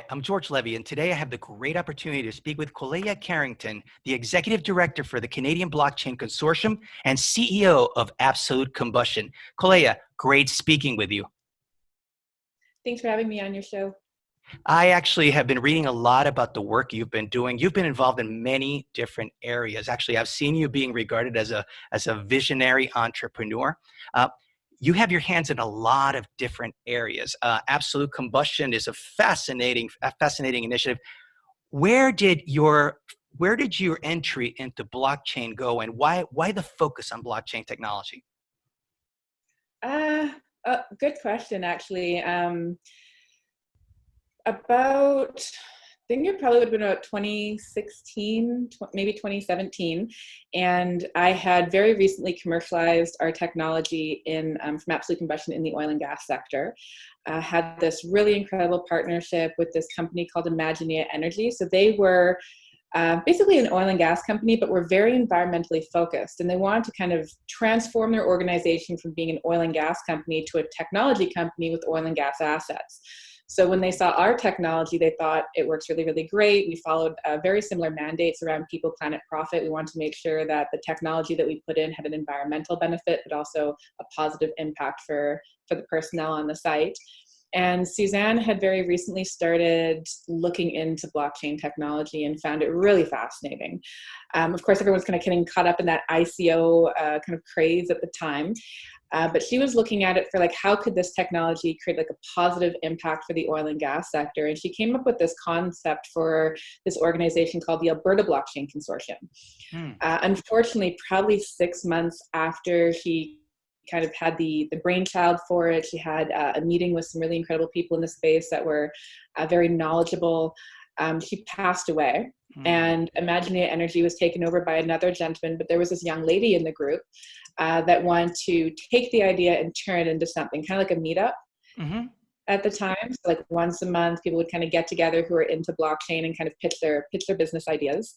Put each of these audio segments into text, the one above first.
Hi, I'm George Levy, and today I have the great opportunity to speak with Koleya Karringten, the Executive Director for the Canadian Blockchain Consortium and CEO of Absolute Combustion. Koleya, great speaking with you. Thanks for having me on your show. I actually have been reading a lot about the work you've been doing. You've been involved in many different areas. Actually, I've seen you being regarded as a visionary entrepreneur. You have your hands in a lot of different areas. Absolute Combustion is a fascinating initiative. Where did your entry into blockchain go, and why the focus on blockchain technology? Good question, actually. I think it probably would have been about 2016, maybe 2017. And I had very recently commercialized our technology from Absolute Combustion in the oil and gas sector. Had this really incredible partnership with this company called Imagineer Energy. So they were basically an oil and gas company, but were very environmentally focused. And they wanted to kind of transform their organization from being an oil and gas company to a technology company with oil and gas assets. So when they saw our technology, they thought it works really, really great. We followed very similar mandates around people, planet, profit. We wanted to make sure that the technology that we put in had an environmental benefit, but also a positive impact for the personnel on the site. And Suzanne had very recently started looking into blockchain technology and found it really fascinating. Of course, everyone's kind of getting caught up in that ICO kind of craze at the time. But she was looking at it for like, how could this technology create like a positive impact for the oil and gas sector? And she came up with this concept for this organization called the Alberta Blockchain Consortium. Unfortunately, probably 6 months after she kind of had the brainchild for it, she had a meeting with some really incredible people in the space that were very knowledgeable. She passed away, and Imagineer Energy was taken over by another gentleman, but there was this young lady in the group that wanted to take the idea and turn it into something, kind of like a meetup at the time. So like once a month, people would kind of get together who are into blockchain and kind of pitch their business ideas.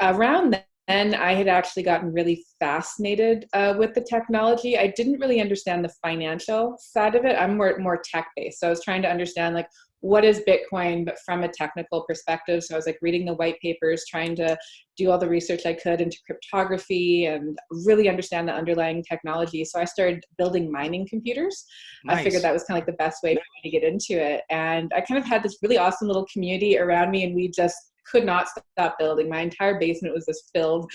Around then, I had actually gotten really fascinated with the technology. I didn't really understand the financial side of it. I'm more tech-based. So I was trying to understand like, what is Bitcoin, but from a technical perspective. So I was like reading the white papers, trying to do all the research I could into cryptography and really understand the underlying technology. So I started building mining computers. Nice. I figured that was kind of like the best way for me to get into it. And I kind of had this really awesome little community around me, and we just could not stop building. My entire basement was just filled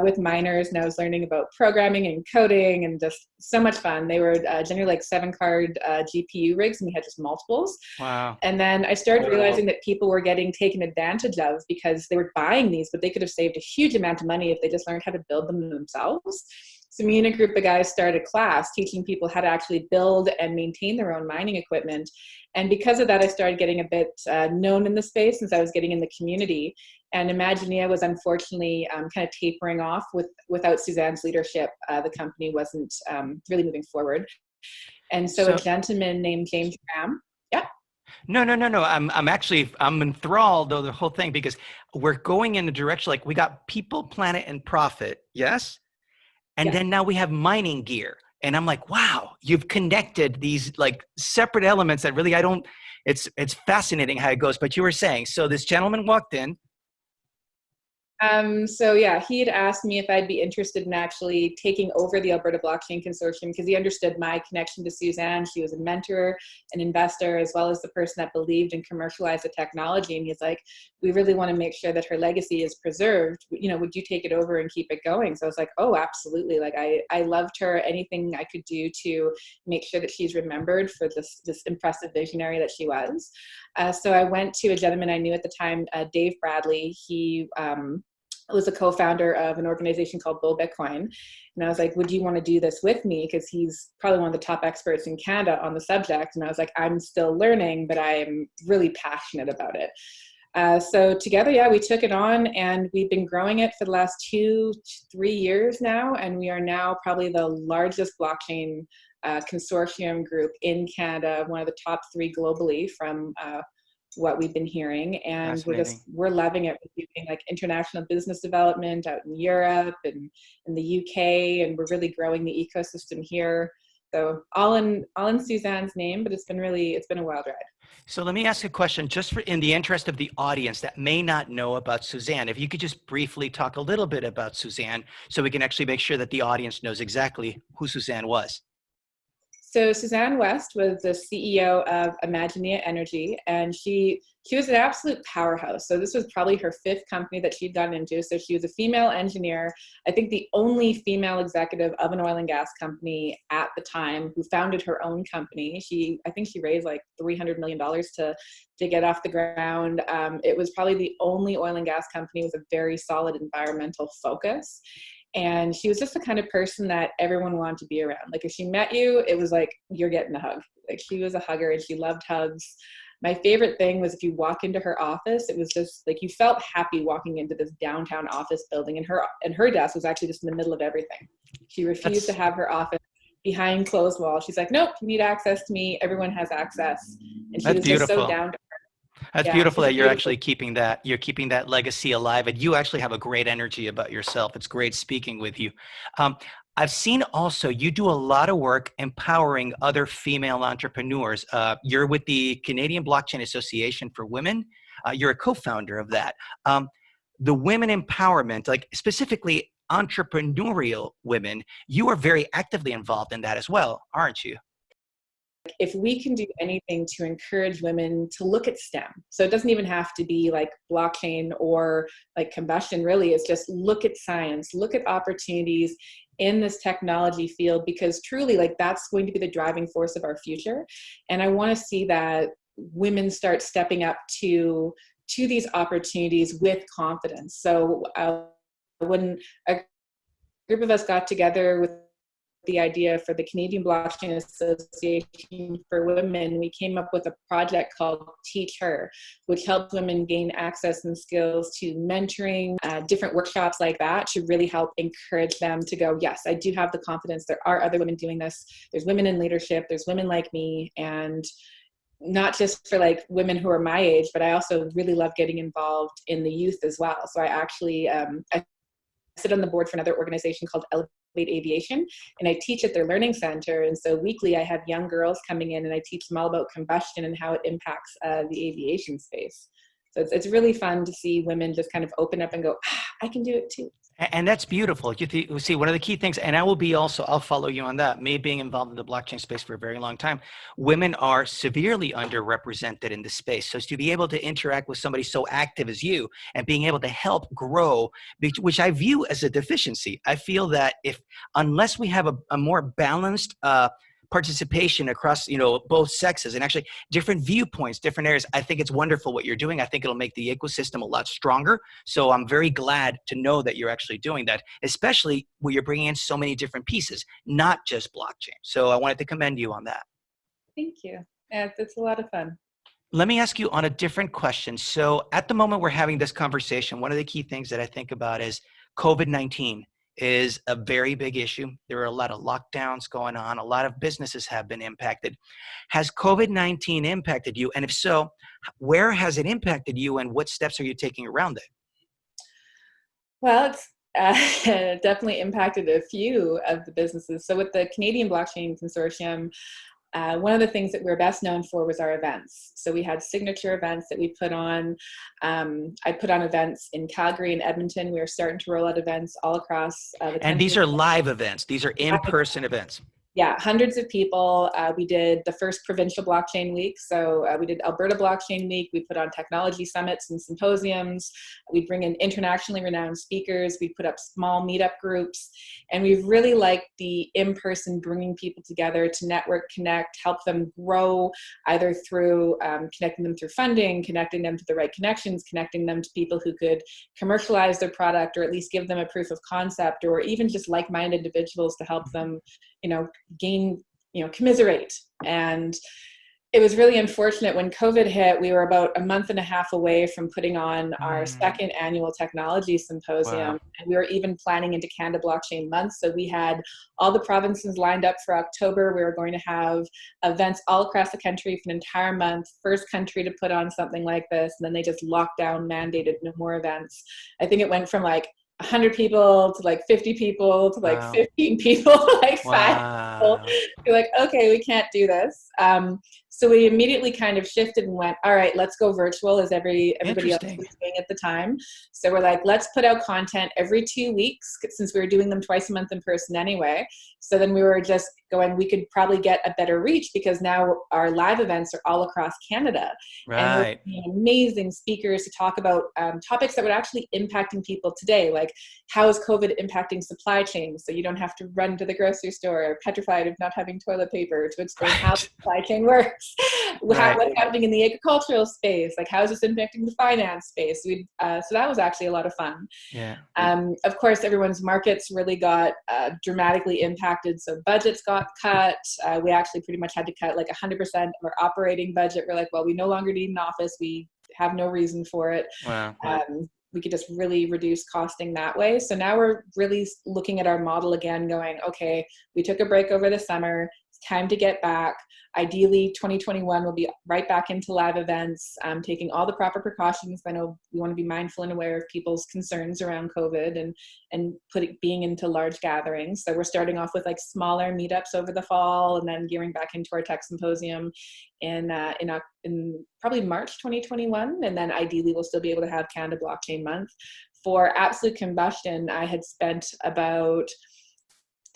with miners, and I was learning about programming and coding, and just so much fun. They were generally like 7-card GPU rigs, and we had just multiples. Wow. And then I started realizing that people were getting taken advantage of because they were buying these, but they could have saved a huge amount of money if they just learned how to build them themselves. So me and a group of guys started a class teaching people how to actually build and maintain their own mining equipment. And because of that, I started getting a bit known in the space since I was getting in the community. And Imagineer was unfortunately kind of tapering off without Suzanne's leadership. The company wasn't really moving forward. And so a gentleman named James Graham. Yeah. No. I'm enthralled though the whole thing, because we're going in a direction like we got people, planet, and profit. Yes. And then now we have mining gear. And I'm like, wow, you've connected these like separate elements that really it's fascinating how it goes. But you were saying, so this gentleman walked in. So yeah, he had asked me if I'd be interested in actually taking over the Alberta Blockchain Consortium, because he understood my connection to Suzanne. She was a mentor, an investor, as well as the person that believed and commercialized the technology. And he's like, we really want to make sure that her legacy is preserved. You know, would you take it over and keep it going? So I was like, oh, absolutely. Like I loved her. Anything I could do to make sure that she's remembered for this impressive visionary that she was. So I went to a gentleman I knew at the time, Dave Bradley. He was a co-founder of an organization called Bull Bitcoin. And I was like, would you want to do this with me? Because he's probably one of the top experts in Canada on the subject. And I was like, I'm still learning, but I am really passionate about it. So together, yeah, we took it on, and we've been growing it for the last 2-3 years now. And we are now probably the largest blockchain consortium group in Canada, one of the top 3 globally from what we've been hearing. And we're loving it. We're doing like international business development out in Europe and in the UK, and we're really growing the ecosystem here. So all in Suzanne's name, but it's been a wild ride. So let me ask a question, just for in the interest of the audience that may not know about Suzanne. If you could just briefly talk a little bit about Suzanne, so we can actually make sure that the audience knows exactly who Suzanne was. So Suzanne West was the CEO of Imaginia Energy, and she was an absolute powerhouse. So this was probably her fifth company that she'd gotten into. So she was a female engineer, I think the only female executive of an oil and gas company at the time, who founded her own company. I think she raised like $300 million to get off the ground. It was probably the only oil and gas company with a very solid environmental focus. And she was just the kind of person that everyone wanted to be around. Like if she met you, it was like, you're getting a hug. Like she was a hugger and she loved hugs. My favorite thing was if you walk into her office, it was just like you felt happy walking into this downtown office building, and her desk was actually just in the middle of everything. She refused to have her office behind closed walls. She's like, nope, you need access to me. Everyone has access. And she That's was beautiful. just so down to That's yeah, beautiful that you're beautiful. actually keeping that legacy alive, and you actually have a great energy about yourself. It's great speaking with you. I've seen also you do a lot of work empowering other female entrepreneurs. You're with the Canadian Blockchain Association for Women. You're a co-founder of that. The women empowerment, like specifically entrepreneurial women, you are very actively involved in that as well, aren't you? If we can do anything to encourage women to look at STEM, so it doesn't even have to be like blockchain or like combustion, really, it's just look at science, look at opportunities in this technology field, because truly like that's going to be the driving force of our future. And I want to see that women start stepping up to these opportunities with confidence. So when a group of us got together with the idea for the Canadian Blockchain Association for Women, we came up with a project called Teach Her, which helps women gain access and skills to mentoring, different workshops like that to really help encourage them to go, yes, I do have the confidence. There are other women doing this. There's women in leadership. There's women like me. And not just for like women who are my age, but I also really love getting involved in the youth as well. So I actually, I sit on the board for another organization called Aviation, and I teach at their learning center. And so weekly I have young girls coming in and I teach them all about combustion and how it impacts the aviation space. So it's really fun to see women just kind of open up and go, I can do it too. And that's beautiful. You see, one of the key things, and I'll follow you on that, me being involved in the blockchain space for a very long time, women are severely underrepresented in the space. So to be able to interact with somebody so active as you and being able to help grow, which I view as a deficiency. I feel that unless we have a more balanced participation across, both sexes and actually different viewpoints, different areas. I think it's wonderful what you're doing. I think it'll make the ecosystem a lot stronger. So I'm very glad to know that you're actually doing that, especially where you're bringing in so many different pieces, not just blockchain. So I wanted to commend you on that. Thank you. Yeah, it's a lot of fun. Let me ask you on a different question. So at the moment we're having this conversation, one of the key things that I think about is COVID-19 is a very big issue. There are a lot of lockdowns going on. A lot of businesses have been impacted. Has COVID-19 impacted you? And if so, where has it impacted you and what steps are you taking around it? Well, it's definitely impacted a few of the businesses. So with the Canadian Blockchain Consortium, one of the things that we're best known for was our events. So we had signature events that we put on. I put on events in Calgary and Edmonton. We are starting to roll out events all across the country. And these are live events. These are in-person events. Yeah, hundreds of people. We did the first provincial blockchain week. So we did Alberta Blockchain Week. We put on technology summits and symposiums. We bring in internationally renowned speakers. We put up small meetup groups. And we really like the in-person bringing people together to network, connect, help them grow, either through connecting them through funding, connecting them to the right connections, connecting them to people who could commercialize their product, or at least give them a proof of concept, or even just like-minded individuals to help them commiserate. And it was really unfortunate when COVID hit. We were about a month and a half away from putting on our second annual technology symposium. Wow. And we were even planning into Canada Blockchain Month. So we had all the provinces lined up for October. We were going to have events all across the country for an entire month, first country to put on something like this. And then they just locked down, mandated no more events. I think it went from like 100 people to like 50 people to like wow. 15 people to like 5 people. You're like, okay, we can't do this. So we immediately kind of shifted and went, all right, let's go virtual as everybody else Interesting. was doing at the time. So we're like, let's put out content every 2 weeks, since we were doing them twice a month in person anyway. So then we were just going, we could probably get a better reach because now our live events are all across Canada. And we're Right. getting amazing speakers to talk about topics that were actually impacting people today, like how is COVID impacting supply chains so you don't have to run to the grocery store petrified of not having toilet paper, to explain how the supply chain works. Right. What's happening in the agricultural space, like how is this impacting the finance space. So that was actually a lot of fun. Yeah. Of course, everyone's markets really got dramatically impacted, so budgets got cut. We actually pretty much had to cut like 100% of our operating budget. We're like, well, we no longer need an office. We have no reason for it. Wow. We could just really reduce costing that way. So now we're really looking at our model again, going, okay, we took a break over the summer. It's time to get back. Ideally, 2021 will be right back into live events, taking all the proper precautions. I know we want to be mindful and aware of people's concerns around COVID and being into large gatherings. So we're starting off with like smaller meetups over the fall, and then gearing back into our tech symposium in probably March 2021. And then ideally, we'll still be able to have Canada Blockchain Month. For Absolute Combustion, I had spent about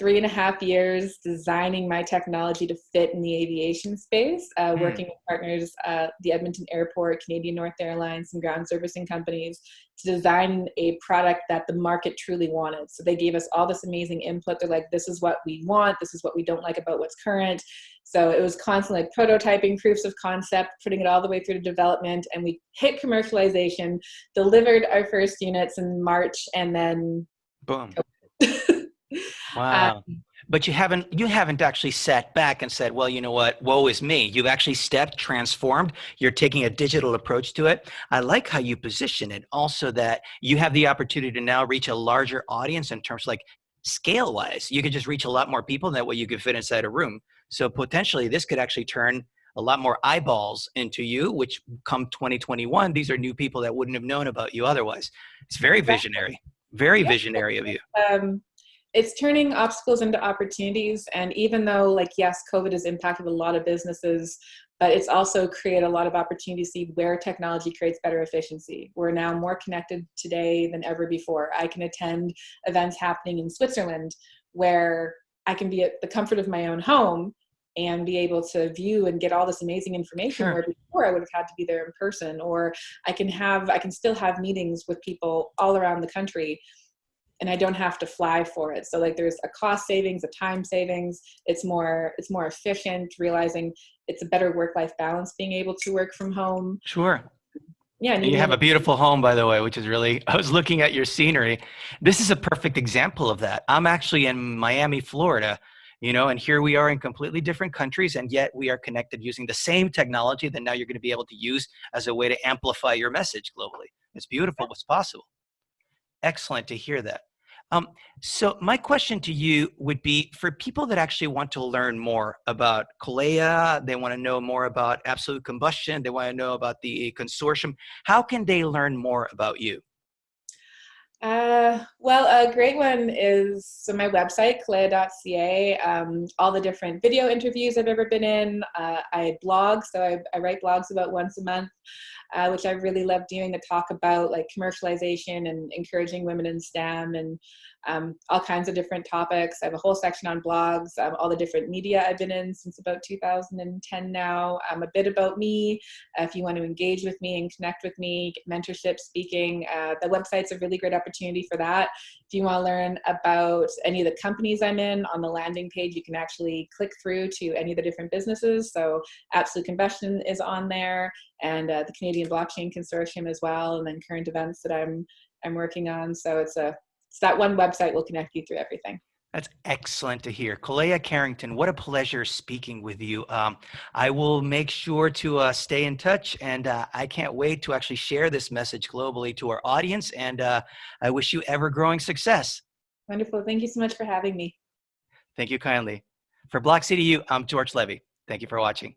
3.5 years designing my technology to fit in the aviation space, working with partners, the Edmonton Airport, Canadian North Airlines, and ground servicing companies to design a product that the market truly wanted. So they gave us all this amazing input. They're like, this is what we want. This is what we don't like about what's current. So it was constantly like prototyping, proofs of concept, putting it all the way through to development. And we hit commercialization, delivered our first units in March, and then Boom. Wow. But you haven't actually sat back and said, well, you know what, woe is me. You've actually stepped, transformed. You're taking a digital approach to it. I like how you position it also, that you have the opportunity to now reach a larger audience in terms of like scale wise. You could just reach a lot more people. That way you could fit inside a room. So potentially this could actually turn a lot more eyeballs into you, which come 2021, these are new people that wouldn't have known about you otherwise. It's very visionary, very visionary of you. It's turning obstacles into opportunities. And even though, like, yes, COVID has impacted a lot of businesses, but it's also created a lot of opportunities to see where technology creates better efficiency. We're now more connected today than ever before. I can attend events happening in Switzerland where I can be at the comfort of my own home and be able to view and get all this amazing information, where before I would have had to be there in person. Or I can still have meetings with people all around the country, and I don't have to fly for it. So like there's a cost savings, a time savings. It's more efficient, realizing it's a better work-life balance, being able to work from home. Sure. Yeah. And you have a beautiful home, by the way, which is really, I was looking at your scenery. This is a perfect example of that. I'm actually in Miami, Florida, you know, and here we are in completely different countries, and yet we are connected using the same technology that now you're going to be able to use as a way to amplify your message globally. It's beautiful what's possible. Excellent to hear that. So my question to you would be, for people that actually want to learn more about Koleya, they want to know more about Absolute Combustion, they want to know about the consortium, how can they learn more about you? Well, a great one is, so my website, koleya.ca, all the different video interviews I've ever been in. I blog, so I write blogs about once a month, which I really love doing, to talk about like commercialization and encouraging women in STEM, and all kinds of different topics. I have a whole section on blogs, all the different media I've been in since about 2010 now. A bit about me, if you want to engage with me and connect with me, get mentorship, speaking. The website's a really great opportunity for that. If you want to learn about any of the companies I'm in, on the landing page, you can actually click through to any of the different businesses. So Absolute Combustion is on there, and the Canadian Blockchain Consortium as well, and then current events that I'm working on. So it's that one website will connect you through everything. That's excellent to hear. Koleya Karringten, what a pleasure speaking with you. I will make sure to stay in touch, and I can't wait to actually share this message globally to our audience, and I wish you ever-growing success. Wonderful. Thank you so much for having me. Thank you kindly. For blocksEDU, I'm George Levy. Thank you for watching.